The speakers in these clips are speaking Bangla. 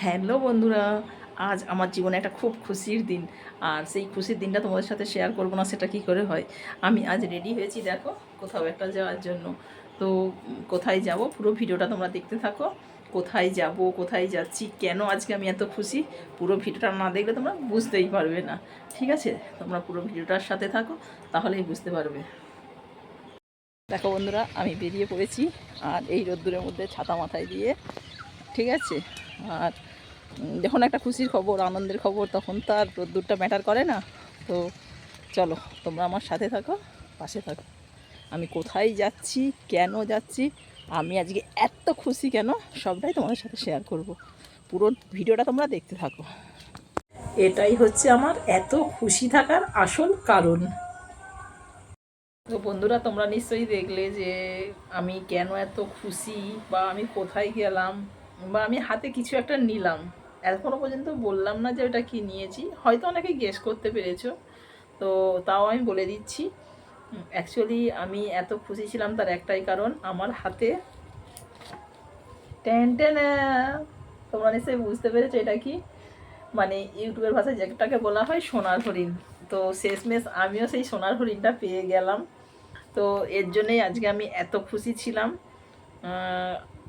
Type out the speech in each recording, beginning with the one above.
হ্যালো বন্ধুরা, আজ আমার জীবনে একটা খুব খুশির দিন। আর সেই খুশির দিনটা তোমাদের সাথে শেয়ার করবো না সেটা কি করে হয়। আমি আজ রেডি হয়েছি, দেখো, কোথাও একটা যাওয়ার জন্য। তো কোথায় যাব পুরো ভিডিওটা তোমরা দেখতে থাকো। কোথায় যাব, কোথায় যাচ্ছি, কেন আজকে আমি এত খুশি, পুরো ভিডিওটা না দেখলে তোমরা বুঝতেই পারবে না। ঠিক আছে, তোমরা পুরো ভিডিওটার সাথে থাকো, তাহলেই বুঝতে পারবে। দেখো বন্ধুরা, আমি বেরিয়ে পড়েছি, আর এই রোদ্দুরের মধ্যে ছাতা মাথায় দিয়ে। ঠিক আছে, আর যখন একটা খুশির খবর, আনন্দের খবর, তখন তো আর রোদ্দুরটা ম্যাটার করে না। তো চলো, তোমরা আমার সাথে থাকো, পাশে থাকো। আমি কোথায় যাচ্ছি, কেন যাচ্ছি, আমি আজকে এত খুশি কেন, সবটাই তোমাদের সাথে শেয়ার করব। পুরো ভিডিওটা তোমরা দেখতে থাকো। এটাই হচ্ছে আমার এত খুশি থাকার আসল কারণ। তো বন্ধুরা, তোমরা নিশ্চয়ই দেখলে যে আমি কেন এত খুশি, বা আমি কোথায় গেলাম, বা আমি হাতে কিছু একটা নিলাম। এখনও পর্যন্ত বললাম না যে ওটা কি নিয়েছি, হয়তো অনেকে গেস করতে পেরেছো। তো তাও আমি বলে দিচ্ছি। অ্যাকচুয়ালি আমি এত খুশি ছিলাম তার একটাই কারণ, আমার হাতে টেন টেন। তোমরা নিশ্চয়ই বুঝতে পেরেছো এটা কি। মানে ইউটিউবের ভাষায় যেটাকে বলা হয় সোনার হরিণ। তো শেষমেশ আমিও সেই সোনার হরিণটা পেয়ে গেলাম। তো এর জন্যই আজকে আমি এত খুশি ছিলাম।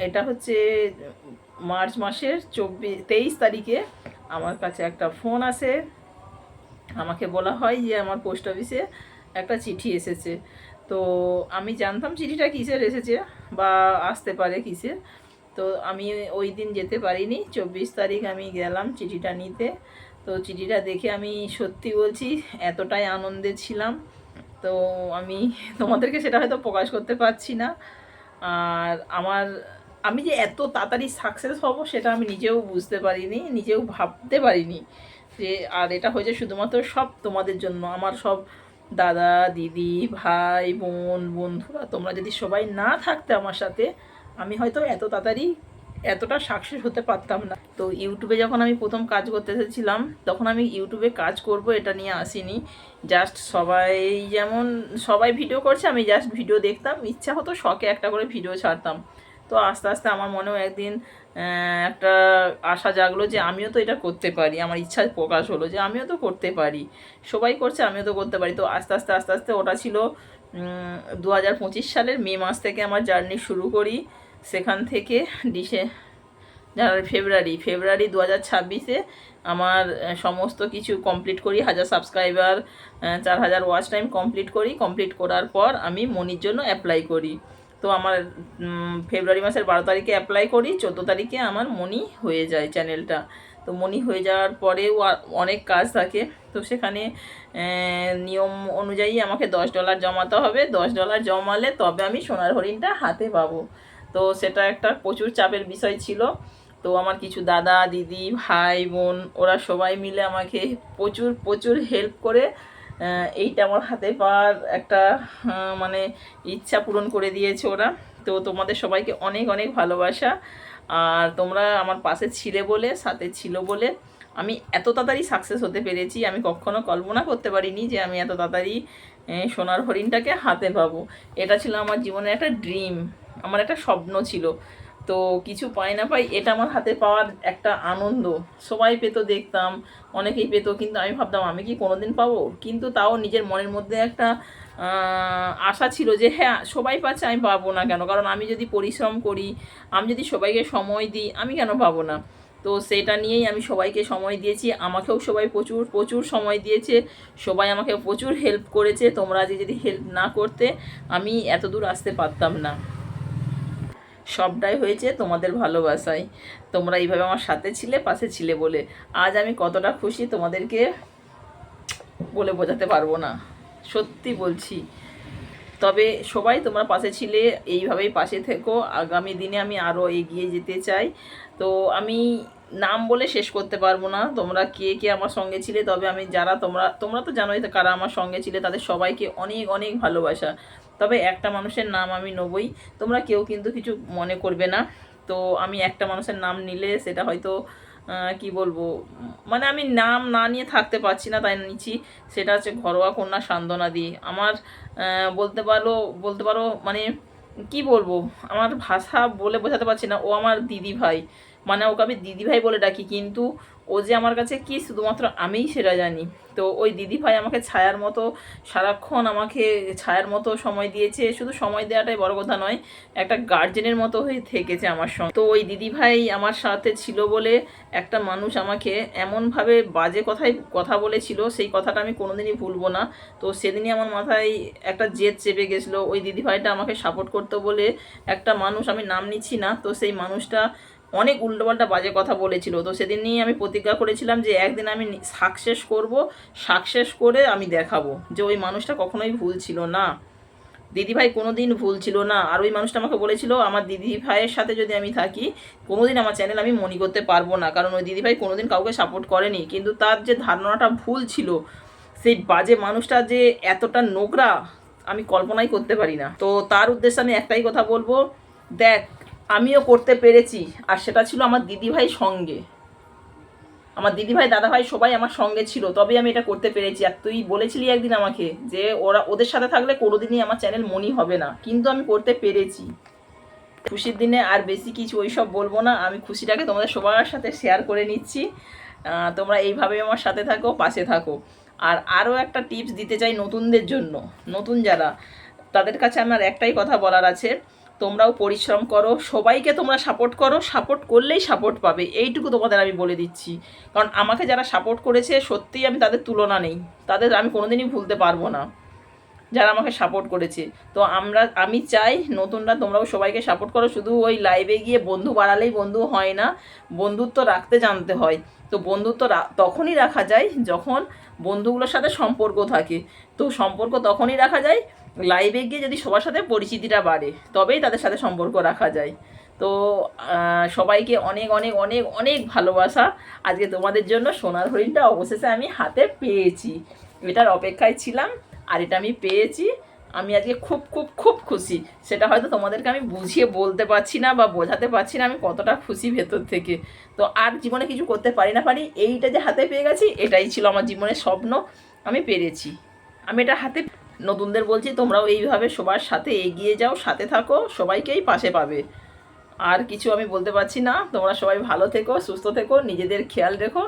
এটা হচ্ছে মার্চ মাসের 23 তারিখে আমার কাছে একটা ফোন আসে। আমাকে বলা হয় যে আমার পোস্ট অফিসে একটা চিঠি এসেছে। তো আমি জানতাম চিঠিটা কিসের এসেছে, বা আসতে পারে কিসের। তো আমি ওই দিন যেতে পারিনি, 24 তারিখ আমি গেলাম চিঠিটা নিতে। তো চিঠিটা দেখে আমি সত্যি বলছি এতটাই আনন্দে ছিলাম। তো আমি তোমাদেরকে সেটা হয়তো প্রকাশ করতে পারছি না। আর আমি যে এত তাড়াতাড়ি সাকসেস হব সেটা আমি নিজেও বুঝতে পারিনি, নিজেও ভাবতে পারিনি যে। আর এটা হয়েছে শুধুমাত্র সব তোমাদের জন্য, আমার সব দাদা দিদি ভাই বোন বন্ধুরা, তোমরা যদি সবাই না থাকতে আমার সাথে, আমি হয়তো এত তাড়াতাড়ি এতটা সাকসেস হতে পারতাম না। তো ইউটিউবে যখন আমি প্রথম কাজ করতে এসেছিলাম, তখন আমি ইউটিউবে কাজ করব এটা নিয়ে আসিনি। জাস্ট সবাই যেমন সবাই ভিডিও করছে, আমি জাস্ট ভিডিও দেখতাম, ইচ্ছা হতো শখে একটা করে ভিডিও ছাড়তাম। তো আস্তে আস্তে আমার মনেও একদিন একটা আশা জাগলো যে আমিও তো এটা করতে পারি। আমার ইচ্ছা প্রকাশ হলো যে আমিও তো করতে পারি, সবাই করছে আমিও তো করতে পারি। তো আস্তে আস্তে আস্তে আস্তে ওটা ছিল 2025 সালের মে মাস থেকে আমার জার্নি শুরু করি। সেখান থেকে ডিসে ফেব্রুয়ারি 2026-এ আমার সমস্ত কিছু কমপ্লিট করি, 1000 সাবস্ক্রাইবার, 4000 ওয়াচ টাইম কমপ্লিট করি। কমপ্লিট করার পর আমি মনির জন্য অ্যাপ্লাই করি। তো আমার ফেব্রুয়ারি মাসের 12 তারিখে অ্যাপ্লাই করি, 14 তারিখে আমার মনি হয়ে যায় চ্যানেলটা। তো মনি হয়ে যাওয়ার পরেও অনেক কাজ থাকে। তো সেখানে নিয়ম অনুযায়ী আমাকে $10 জমাতে হবে। $10 জমালে তবে আমি সোনার হরিণটা হাতে পাবো। তো সেটা একটা প্রচুর চাপের বিষয় ছিল। তো আমার কিছু দাদা দিদি ভাই বোন ওরা সবাই মিলে আমাকে প্রচুর প্রচুর হেল্প করে এইটা আমার হাতে পাওয়ার একটা মানে ইচ্ছা পূরণ করে দিয়েছে ওরা। তো তোমাদের সবাইকে অনেক অনেক ভালোবাসা। আর তোমরা আমার পাশে ছিলে বলে, সাথে ছিল বলে আমি এত তাড়াতাড়ি সাকসেস হতে পেরেছি। আমি কখনো কল্পনা করতে পারিনি যে আমি এত তাড়াতাড়ি সোনার হরিণটাকে হাতে পাবো। এটা ছিল আমার জীবনের একটা ড্রিম, আমার একটা স্বপ্ন ছিল। তো কিছু পাই না পাই, এটা আমার হাতে পাওয়ার একটা আনন্দ। সবাই পেতো দেখতাম, অনেকেই পেতো, কিন্তু আমি ভাবতাম আমি কি কোনোদিন পাবো। কিন্তু তাও নিজের মনের মধ্যে একটা আশা ছিল যে হ্যাঁ, সবাই পাচ্ছে, আমি পাবো না কেন। কারণ আমি যদি পরিশ্রম করি, আমি যদি সবাইকে সময় দিই, আমি কেন পাবো না। তো সেটা নিয়েই আমি সবাইকে সময় দিয়েছি, আমাকেও সবাই প্রচুর প্রচুর সময় দিয়েছে, সবাই আমাকে প্রচুর হেল্প করেছে। তোমরা যদি হেল্প না করতে আমি এত দূর আসতে পারতাম না। সবটাই হয়েছে তোমাদের ভালোবাসায়। তোমরা এইভাবে আমার সাথে ছিলে, পাশে ছিলে বলে আজ আমি কতটা খুশি তোমাদেরকে বলে বোঝাতে পারবো না, সত্যি বলছি। তবে সবাই তোমরা পাশে ছিলে, এইভাবেই পাশে থেকো। আগামী দিনে আমি আরও এগিয়ে যেতে চাই। তো আমি নাম বলে শেষ করতে পারবো না তোমরা কে কে আমার সঙ্গে ছিলে। তবে আমি যারা তোমরা তোমরা তো জানোই তো কারা আমার সঙ্গে ছিলে, তাদের সবাইকে অনেক অনেক ভালোবাসা। তবে একটা মানুষের নাম আমি নেবই, তোমরা কেউ কিন্তু কিছু মনে করবে না। তো আমি একটা মানুষের নাম নিলে সেটা হয়তো কি বলবো, মানে আমি নাম না নিয়ে থাকতে পারছি না, তাই নিচ্ছি। সেটা হচ্ছে ঘরোয়া কন্যা সান্ত্বনা দি। আমার বলতে পারো মানে কি বলবো, আমার ভাষা বলে বোঝাতে পারছি না। ও আমার দিদি ভাই, মানে ওকে আমি দিদিভাই বলে ডাকি, কিন্তু ও যে আমার কাছে কি শুধুমাত্র আমিই সেটা জানি। তো ওই দিদিভাই আমাকে ছায়ার মতো, সারাক্ষণ আমাকে ছায়ার মতো সময় দিয়েছে। শুধু সময় দেওয়াটাই বড় কথা নয়, একটা গার্জেনের মতো হয়ে থেকেছে আমার সঙ্গে। তো ওই দিদিভাই আমার সাথে ছিল বলে একটা মানুষ আমাকে এমনভাবে বাজে কথা বলেছিল, সেই কথাটা আমি কোনোদিনই ভুলবো না। তো সেদিনই আমার মাথায় একটা জেদ চেপে গেছিলো, ওই দিদিভাইটা আমাকে সাপোর্ট করতো বলে একটা মানুষ, আমি নাম নিচ্ছি না, তো সেই মানুষটা অনেক উল্টোপাল্টা বাজে কথা বলেছিল। তো সেদিনই আমি প্রতিজ্ঞা করেছিলাম যে একদিন আমি সাকসেস করব, সাকসেস করে আমি দেখাবো যে ওই মানুষটা কখনোই ভুল ছিল না, দিদিভাই কোনো দিন ভুল ছিল না। আর ওই মানুষটা আমাকে বলেছিল আমার দিদিভাইয়ের সাথে যদি আমি থাকি কোনোদিন আমার চ্যানেল আমি মনি করতে পারবো না, কারণ ওই দিদিভাই কোনোদিন কাউকে সাপোর্ট করেনি। কিন্তু তার যে ধারণাটা ভুল ছিল, সেই বাজে মানুষটা যে এতটা নোংরা আমি কল্পনাই করতে পারি না। তো তার উদ্দেশ্যে আমি একটাই কথা বলবো, দেখ আমিও করতে পেরেছি, আর সেটা ছিল আমার দিদিভাই সঙ্গে, আমার দিদিভাই দাদাভাই সবাই আমার সঙ্গে ছিল, তবেই আমি এটা করতে পেরেছি। আর তুই বলেছিলি একদিন আমাকে যে ওদের সাথে থাকলে কোনোদিনই আমার চ্যানেল মনি হবে না, কিন্তু আমি করতে পেরেছি। খুশির দিনে আর বেশি কিছু ওইসব বলবো না, আমি খুশিটাকে তোমাদের সবার সাথে শেয়ার করে নিচ্ছি। তোমরা এইভাবে আমার সাথে থাকো, পাশে থাকো। আর আরও একটা টিপস দিতে চাই নতুনদের জন্য, নতুন যারা, তাদের কাছে আমার একটাই কথা বলার আছে, তোমরাও পরিশ্রম করো, সবাইকে তোমরা সাপোর্ট করো, সাপোর্ট করলেই সাপোর্ট পাবে, এইটুকু তোমাদের আমি বলে দিচ্ছি। কারণ আমাকে যারা সাপোর্ট করেছে সত্যিই আমি তাদের তুলনা নেই, তাদের আমি কোনোদিনই ভুলতে পারবো না, যারা আমাকে সাপোর্ট করেছে। তো আমি চাই নতুনরা তোমরাও সবাইকে সাপোর্ট করো। শুধু ওই লাইভে গিয়ে বন্ধু বাড়ালেই বন্ধু হয় না, বন্ধুত্ব রাখতে জানতে হয়। তো বন্ধুত্ব তখনই রাখা যায় যখন বন্ধুগুলোর সাথে সম্পর্ক থাকে। তো সম্পর্ক তখনই রাখা যায় লাইভে গিয়ে যদি সবার সাথে পরিচিতিটা বাড়ে, তবেই তাদের সাথে সম্পর্ক রাখা যায়। তো সবাইকে অনেক অনেক অনেক অনেক ভালোবাসা। আজকে তোমাদের জন্য সোনার হরিণটা অবশেষে আমি হাতে পেয়েছি, এটার অপেক্ষায় ছিলাম, আর এটা আমি পেয়েছি। আমি আজকে খুব খুব খুব খুশি, সেটা হয়তো তোমাদেরকে আমি বুঝিয়ে বলতে পারছি না বা বোঝাতে পারছি না আমি কতটা খুশি ভেতর থেকে। তো আর জীবনে কিছু করতে পারি না পারি, এইটা যে হাতে পেয়ে গেছি এটাই ছিল আমার জীবনের স্বপ্ন, আমি পেরেছি। আমি এটা হাতে, নতুনদের বলছি তোমরাও এইভাবে সবার সাথে এগিয়ে যাও, সাথে থাকো, সবাইকেই পাশে পাবে। আর কিছু আমি বলতে পারছি না, তোমরা সবাই ভালো থেকো, সুস্থ থেকো, নিজেদের খেয়াল রেখো,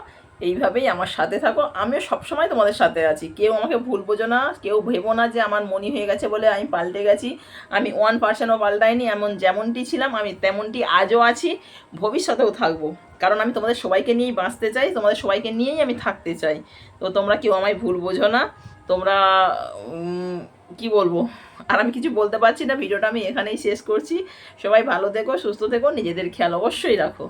এইভাবেই আমার সাথে থাকো। আমিও সবসময় তোমাদের সাথে আছি, কেউ আমাকে ভুল বোঝো না, কেউ ভেবো না যে আমার মনি হয়ে গেছে বলে আমি পাল্টে গেছি। আমি 1%ও পাল্টাইনি, এমন যেমনটি ছিলাম আমি তেমনটি আজও আছি, ভবিষ্যতেও থাকবো। কারণ আমি তোমাদের সবাইকে নিয়েই বাঁচতে চাই, তোমাদের সবাইকে নিয়েই আমি থাকতে চাই। তো তোমরা কেউ আমায় ভুল বোঝো না। তোমরা কি বলবো, আর আমি কিছু বলতে পারছি না, ভিডিওটা আমি এখানেই শেষ করছি। সবাই ভালো থেকো, সুস্থ থেকো, নিজেদের খেয়াল অবশ্যই রাখো।